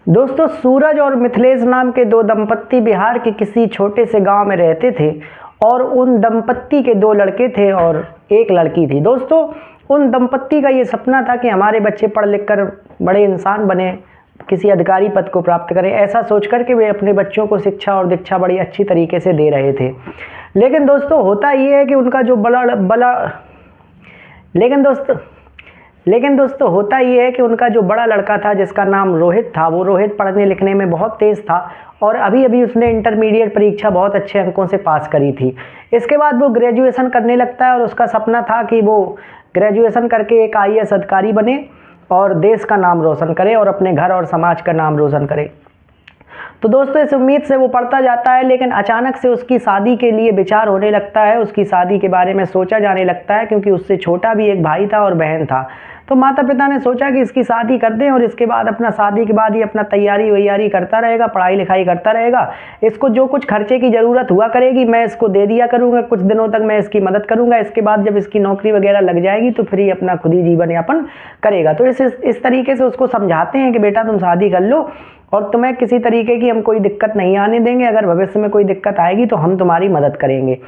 दोस्तों, सूरज और मिथिलेश नाम के दो दंपत्ति बिहार के किसी छोटे से गांव में रहते थे और उन दंपत्ति के दो लड़के थे और एक लड़की थी। दोस्तों, उन दंपत्ति का ये सपना था कि हमारे बच्चे पढ़ लिख कर बड़े इंसान बने, किसी अधिकारी पद को प्राप्त करें। ऐसा सोच कर के वे अपने बच्चों को शिक्षा और दीक्षा बड़ी अच्छी तरीके से दे रहे थे। लेकिन दोस्तों, होता ये है कि उनका जो होता ये है कि उनका जो बड़ा लड़का था, जिसका नाम रोहित था, वो रोहित पढ़ने लिखने में बहुत तेज़ था और अभी अभी उसने इंटरमीडिएट परीक्षा बहुत अच्छे अंकों से पास करी थी। इसके बाद वो ग्रेजुएशन करने लगता है और उसका सपना था कि वो ग्रेजुएशन करके एक आईएएस अधिकारी बने और देश का नाम रोशन करे और अपने घर और समाज का नाम रोशन करे। तो दोस्तों, इस उम्मीद से वो पढ़ता जाता है, लेकिन अचानक से उसकी शादी के लिए विचार होने लगता है, उसकी शादी के बारे में सोचा जाने लगता है, क्योंकि उससे छोटा भी एक भाई था और बहन था। तो माता पिता ने सोचा कि इसकी शादी कर दें और इसके बाद अपना शादी के बाद ये अपना तैयारी वैयारी करता रहेगा, पढ़ाई लिखाई करता रहेगा। इसको जो कुछ खर्चे की ज़रूरत हुआ करेगी मैं इसको दे दिया करूँगा, कुछ दिनों तक मैं इसकी मदद करूँगा। इसके बाद जब इसकी नौकरी वगैरह लग जाएगी तो फिर ये अपना खुद ही जीवन यापन करेगा। तो इस तरीके से उसको समझाते हैं कि बेटा तुम शादी कर लो और तुम्हें किसी तरीके की हम कोई दिक्कत नहीं आने देंगे। अगर भविष्य में कोई दिक्कत आएगी तो हम तुम्हारी मदद करेंगे।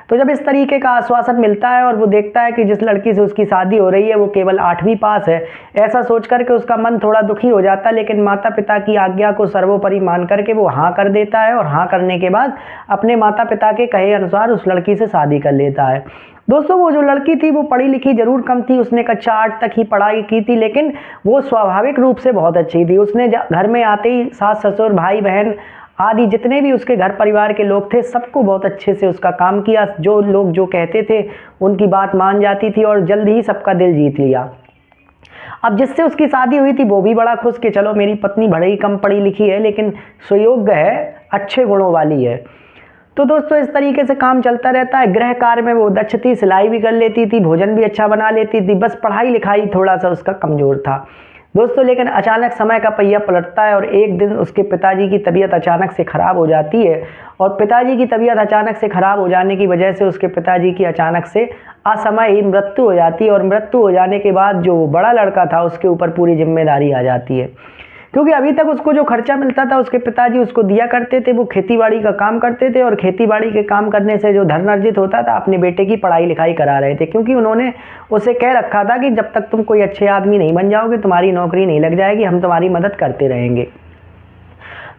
तो जब इस तरीके का आश्वासन मिलता है और वो देखता है कि जिस लड़की से उसकी शादी हो रही है वो केवल 8वीं पास है, ऐसा सोच करके उसका मन थोड़ा दुखी हो जाता है। लेकिन माता पिता की आज्ञा को सर्वोपरि मान करके वो हाँ कर देता है और हाँ करने के बाद अपने माता पिता के कहे अनुसार उस लड़की से शादी कर लेता है। दोस्तों, वो जो लड़की थी वो पढ़ी लिखी जरूर कम थी, उसने कक्षा 8 तक ही पढ़ाई की थी, लेकिन वो स्वाभाविक रूप से बहुत अच्छी थी। उसने घर में आते ही सास ससुर भाई बहन आदि जितने भी उसके घर परिवार के लोग थे सबको बहुत अच्छे से उसका काम किया। जो लोग जो कहते थे उनकी बात मान जाती थी और जल्द ही सबका दिल जीत लिया। अब जिससे उसकी शादी हुई थी वो भी बड़ा खुश कि चलो मेरी पत्नी भले ही कम पढ़ी लिखी है लेकिन सुयोग्य है, अच्छे गुणों वाली है। तो दोस्तों, इस तरीके से काम चलता रहता है। गृह कार्य में वो दक्ष थी, सिलाई भी कर लेती थी, भोजन भी अच्छा बना लेती थी, बस पढ़ाई लिखाई थोड़ा सा उसका कमज़ोर था दोस्तों। लेकिन अचानक समय का पहिया पलटता है और एक दिन उसके पिताजी की तबीयत अचानक से ख़राब हो जाती है और पिताजी की तबीयत अचानक से ख़राब हो जाने की वजह से उसके पिताजी की अचानक से असमय ही मृत्यु हो जाती है। और मृत्यु हो जाने के बाद जो बड़ा लड़का था उसके ऊपर पूरी जिम्मेदारी आ जाती है, क्योंकि अभी तक उसको जो खर्चा मिलता था उसके पिताजी उसको दिया करते थे। वो खेतीबाड़ी का काम करते थे और खेतीबाड़ी के काम करने से जो धन अर्जित होता था अपने बेटे की पढ़ाई लिखाई करा रहे थे, क्योंकि उन्होंने उसे कह रखा था कि जब तक तुम कोई अच्छे आदमी नहीं बन जाओगे तुम्हारी नौकरी नहीं लग जाएगी, हम तुम्हारी मदद करते रहेंगे।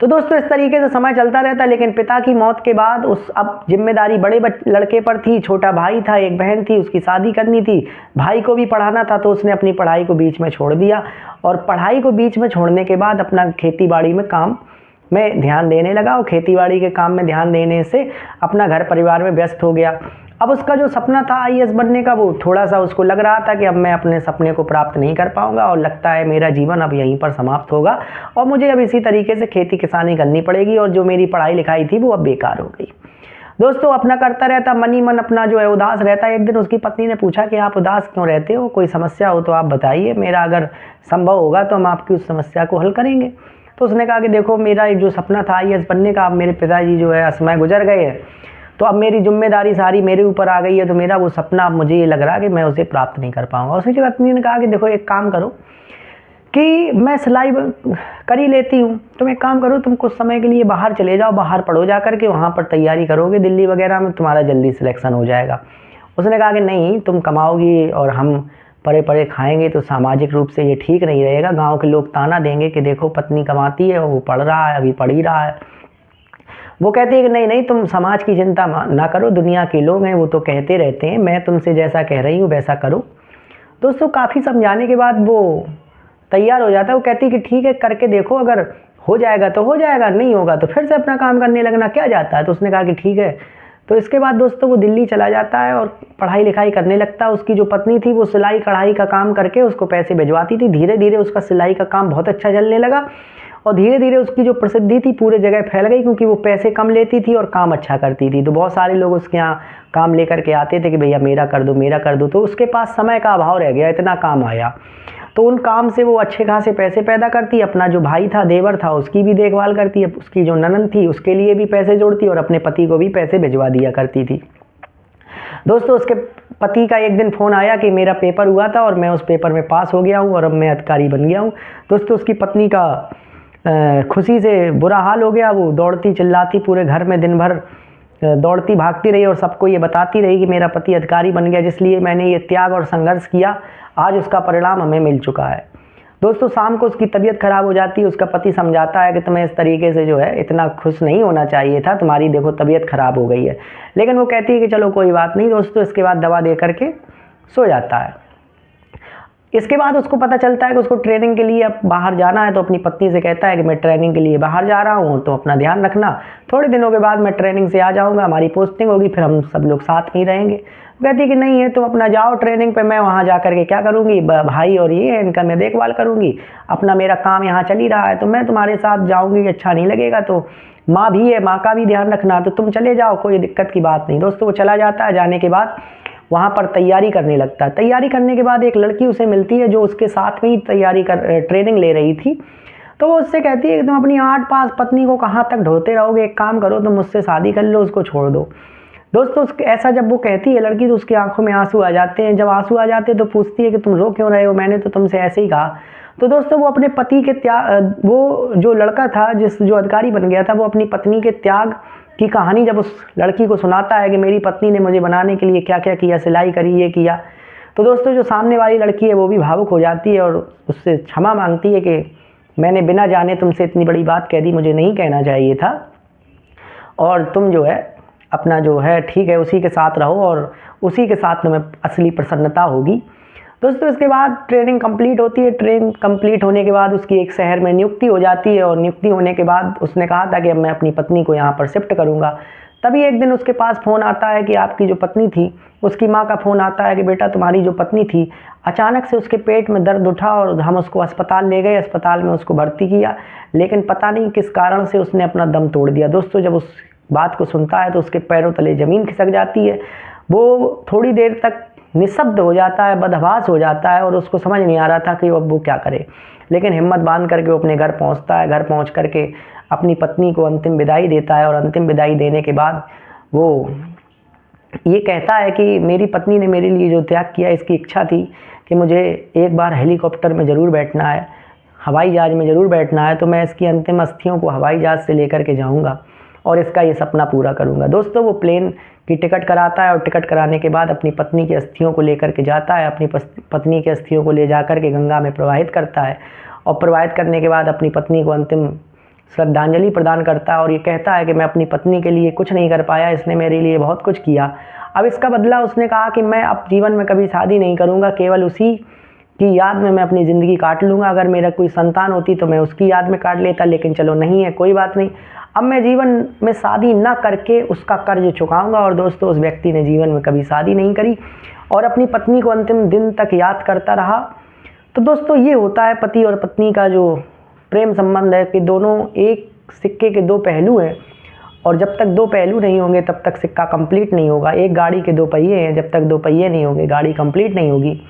तो दोस्तों, इस तरीके से समय चलता रहता, लेकिन पिता की मौत के बाद अब जिम्मेदारी बड़े लड़के पर थी। छोटा भाई था, एक बहन थी, उसकी शादी करनी थी, भाई को भी पढ़ाना था, तो उसने अपनी पढ़ाई को बीच में छोड़ दिया और पढ़ाई को बीच में छोड़ने के बाद अपना खेतीबाड़ी में काम में ध्यान देने लगा और खेतीबाड़ी के काम में ध्यान देने से अपना घर परिवार में व्यस्त हो गया। अब उसका जो सपना था आईएएस बनने का, वो थोड़ा सा उसको लग रहा था कि अब मैं अपने सपने को प्राप्त नहीं कर पाऊंगा और लगता है मेरा जीवन अब यहीं पर समाप्त होगा और मुझे अब इसी तरीके से खेती किसानी करनी पड़ेगी और जो मेरी पढ़ाई लिखाई थी वो अब बेकार हो गई। दोस्तों, अपना करता रहता, मन ही मन अपना जो है उदास रहता। एक दिन उसकी पत्नी ने पूछा कि आप उदास क्यों रहते हो, कोई समस्या हो तो आप बताइए, मेरा अगर संभव होगा तो हम आपकी उस समस्या को हल करेंगे। तो उसने कहा कि देखो, मेरा जो सपना था आईएएस बनने का, अब मेरे पिताजी जो है असमय गुजर गए हैं, तो अब मेरी जिम्मेदारी सारी मेरे ऊपर आ गई है, तो मेरा वो सपना अब मुझे ये लग रहा है कि मैं उसे प्राप्त नहीं कर पाऊंगा। उसकी पत्नी ने कहा कि देखो, एक काम करो कि मैं सिलाई कर ही लेती हूँ, तुम एक काम करो, तुम कुछ समय के लिए बाहर चले जाओ, बाहर पढ़ो जा करके, वहाँ पर तैयारी करोगे दिल्ली वगैरह में, तुम्हारा जल्दी सिलेक्शन हो जाएगा। उसने कहा कि नहीं, तुम कमाओगी और हम पड़े पड़े खाएंगे तो सामाजिक रूप से ये ठीक नहीं रहेगा, गाँव के लोग ताना देंगे कि देखो पत्नी कमाती है, वो पढ़ रहा है, अभी पढ़ ही रहा है। वो कहती है कि नहीं नहीं, तुम समाज की चिंता ना करो, दुनिया के लोग हैं वो तो कहते रहते हैं, मैं तुमसे जैसा कह रही हूँ वैसा करो। दोस्तों, काफ़ी समझाने के बाद वो तैयार हो जाता है। वो कहती है कि ठीक है, करके देखो, अगर हो जाएगा तो हो जाएगा, नहीं होगा तो फिर से अपना काम करने लगना, क्या जाता है। तो उसने कहा कि ठीक है। तो इसके बाद दोस्तों वो दिल्ली चला जाता है और पढ़ाई लिखाई करने लगता है। उसकी जो पत्नी थी वो सिलाई कढ़ाई का काम करके उसको पैसे भिजवाती थी। धीरे धीरे उसका सिलाई का काम बहुत अच्छा चलने लगा और धीरे धीरे उसकी जो प्रसिद्धि थी पूरे जगह फैल गई, क्योंकि वो पैसे कम लेती थी और काम अच्छा करती थी। तो बहुत सारे लोग उसके यहाँ काम लेकर के आते थे कि भैया मेरा कर दो, मेरा कर दो। तो उसके पास समय का अभाव रह गया, इतना काम आया। तो उन काम से वो अच्छे खासे पैसे पैदा करती, अपना जो भाई था, देवर था, उसकी भी देखभाल करती, उसकी जो ननद थी उसके लिए भी पैसे जोड़ती और अपने पति को भी पैसे भिजवा दिया करती थी। दोस्तों, उसके पति का एक दिन फ़ोन आया कि मेरा पेपर हुआ था और मैं उस पेपर में पास हो गया हूँ और अब मैं अधिकारी बन गया हूँ। दोस्तों, उसकी पत्नी का खुशी से बुरा हाल हो गया। वो दौड़ती चिल्लाती पूरे घर में दिन भर दौड़ती भागती रही और सबको ये बताती रही कि मेरा पति अधिकारी बन गया, जिसलिए मैंने ये त्याग और संघर्ष किया, आज उसका परिणाम हमें मिल चुका है। दोस्तों शाम को उसकी तबीयत खराब हो जाती है, उसका पति समझाता है कि तुम्हें इस तरीके से जो है इतना खुश नहीं होना चाहिए था, तुम्हारी देखो तबीयत खराब हो गई है। लेकिन वो कहती है कि चलो कोई बात नहीं दोस्तों। इसके बाद दवा दे करके सो जाता है। इसके बाद उसको पता चलता है कि उसको ट्रेनिंग के लिए अब बाहर जाना है, तो अपनी पत्नी से कहता है कि मैं ट्रेनिंग के लिए बाहर जा रहा हूँ, तो अपना ध्यान रखना, थोड़े दिनों के बाद मैं ट्रेनिंग से आ जाऊँगा, हमारी पोस्टिंग होगी, फिर हम सब लोग साथ में ही रहेंगे। कहती है कि नहीं है, तुम अपना जाओ ट्रेनिंग पे, मैं वहाँ जा करके क्या करूँगी, भाई और ये इनका मैं देखभाल करूँगी, अपना मेरा काम यहाँ चल ही रहा है, तो मैं तुम्हारे साथ जाऊँगी, अच्छा नहीं लगेगा, तो माँ भी है, माँ का भी ध्यान रखना, तो तुम चले जाओ, कोई दिक्कत की बात नहीं। दोस्तों वो चला जाता है। जाने के बाद वहाँ पर तैयारी करने लगता है। तैयारी करने के बाद एक लड़की उसे मिलती है जो उसके साथ में ही ट्रेनिंग ले रही थी। तो वो उससे कहती है कि तुम अपनी 8 पास पत्नी को कहाँ तक ढोते रहोगे, एक काम करो, तुम मुझसे शादी कर लो, उसको छोड़ दो। दोस्तों ऐसा जब वो कहती है लड़की, तो उसकी आंखों में आंसू आ जाते हैं। जब आंसू आ जाते हैं तो पूछती है कि तुम रो क्यों रहे हो, मैंने तो तुमसे ऐसे ही कहा। तो दोस्तों वो अपने पति के त्याग, वो जो लड़का था जो अधिकारी बन गया था, वो अपनी पत्नी के त्याग की कहानी जब उस लड़की को सुनाता है कि मेरी पत्नी ने मुझे बनाने के लिए क्या क्या किया, सिलाई करी, ये किया, तो दोस्तों जो सामने वाली लड़की है वो भी भावुक हो जाती है और उससे क्षमा मांगती है कि मैंने बिना जाने तुमसे इतनी बड़ी बात कह दी, मुझे नहीं कहना चाहिए था, और तुम जो है अपना जो है ठीक है उसी के साथ रहो और उसी के साथ तुम्हें असली प्रसन्नता होगी। दोस्तों इसके बाद ट्रेनिंग कंप्लीट होती है। ट्रेनिंग कंप्लीट होने के बाद उसकी एक शहर में नियुक्ति हो जाती है और नियुक्ति होने के बाद उसने कहा था कि अब मैं अपनी पत्नी को यहाँ पर शिफ्ट करूँगा। तभी एक दिन उसके पास फ़ोन आता है कि आपकी जो पत्नी थी, उसकी माँ का फ़ोन आता है कि बेटा तुम्हारी जो पत्नी थी, अचानक से उसके पेट में दर्द उठा और हम उसको अस्पताल ले गए, अस्पताल में उसको भर्ती किया, लेकिन पता नहीं किस कारण से उसने अपना दम तोड़ दिया। दोस्तों जब उस बात को सुनता है तो उसके पैरों तले ज़मीन खिसक जाती है। वो थोड़ी देर तक निशब्द हो जाता है, बदहवास हो जाता है और उसको समझ नहीं आ रहा था कि अब वो क्या करे। लेकिन हिम्मत बांध करके वो अपने घर पहुंचता है। घर पहुंच करके अपनी पत्नी को अंतिम विदाई देता है और अंतिम विदाई देने के बाद वो ये कहता है कि मेरी पत्नी ने मेरे लिए जो त्याग किया, इसकी इच्छा थी कि मुझे एक बार हेलीकॉप्टर में ज़रूर बैठना है, हवाई जहाज़ में ज़रूर बैठना है, तो मैं इसकी अंतिम अस्थियों को हवाई जहाज़ से लेकर के जाऊँगा और इसका ये सपना पूरा करूँगा। दोस्तों वो प्लेन की टिकट कराता है और टिकट कराने के बाद अपनी पत्नी की अस्थियों को लेकर के जाता है। अपनी पत्नी की अस्थियों को ले जा कर के गंगा में प्रवाहित करता है और प्रवाहित करने के बाद अपनी पत्नी को अंतिम श्रद्धांजलि प्रदान करता है और ये कहता है कि मैं अपनी पत्नी के लिए कुछ नहीं कर पाया, इसने मेरे लिए बहुत कुछ किया, अब इसका बदला उसने कहा कि मैं अब जीवन में कभी शादी नहीं करूँगा, केवल उसी की याद में मैं अपनी ज़िंदगी काट लूँगा। अगर मेरा कोई संतान होती तो मैं उसकी याद में काट लेता, लेकिन चलो नहीं है, कोई बात नहीं, अब मैं जीवन में शादी ना करके उसका कर्ज चुकाऊंगा। और दोस्तों उस व्यक्ति ने जीवन में कभी शादी नहीं करी और अपनी पत्नी को अंतिम दिन तक याद करता रहा। तो दोस्तों ये होता है पति और पत्नी का जो प्रेम संबंध है कि दोनों एक सिक्के के दो पहलू हैं और जब तक दो पहलू नहीं होंगे तब तक सिक्का कंप्लीट नहीं होगा। एक गाड़ी के दो पहिए हैं, जब तक दो पहिए नहीं होंगे गाड़ी कंप्लीट नहीं होगी।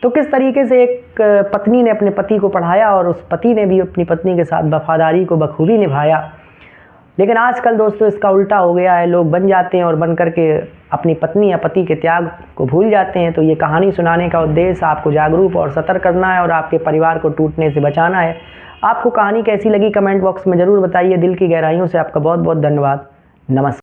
तो किस तरीके से एक पत्नी ने अपने पति को पढ़ाया और उस पति ने भी अपनी पत्नी के साथ वफादारी को बखूबी निभाया। लेकिन आजकल दोस्तों इसका उल्टा हो गया है, लोग बन जाते हैं और बन करके अपनी पत्नी या पति के त्याग को भूल जाते हैं। तो ये कहानी सुनाने का उद्देश्य आपको जागरूक और सतर्क करना है और आपके परिवार को टूटने से बचाना है। आपको कहानी कैसी लगी कमेंट बॉक्स में ज़रूर बताइए। दिल की गहराइयों से आपका बहुत बहुत धन्यवाद। नमस्कार।